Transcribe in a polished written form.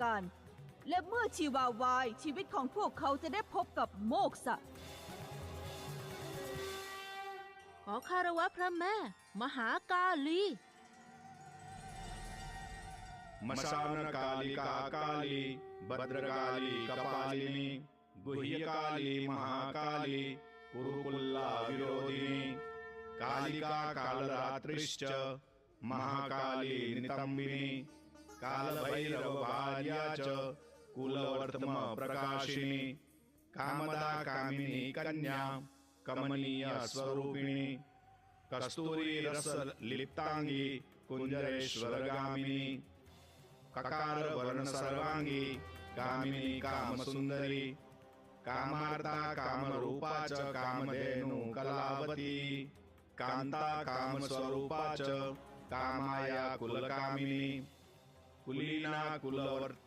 การและเมื่อชีวาวายชีวิตของพวกเขาจะได้พบกับโมกษะขอคารวะพระแม่ มหากาลีमशानकालिकाकाली भद्रकाली कपालिनी गुह्यकाली महाकाली कुरुकुल्ला विरोधिनी कालिका कालरात्रिश्च महाकाली नितंबिनी कालभैरवभार्या च कुलवर्तम प्रकाशिनी कामदा कामिनी कन्या कमनीय स्वरूपिणी कस्तूरी रस लिप्तांगी कुंजरेश्वरगामिनी ककार वर्ण सर्वांगी कामिनी कामसुंदरी कामार्ता कामरूपा च कामधेनु कलावती कांता कामस्वरूपा च कामाया कुलकामिनी कुलीना कुलवर्त्या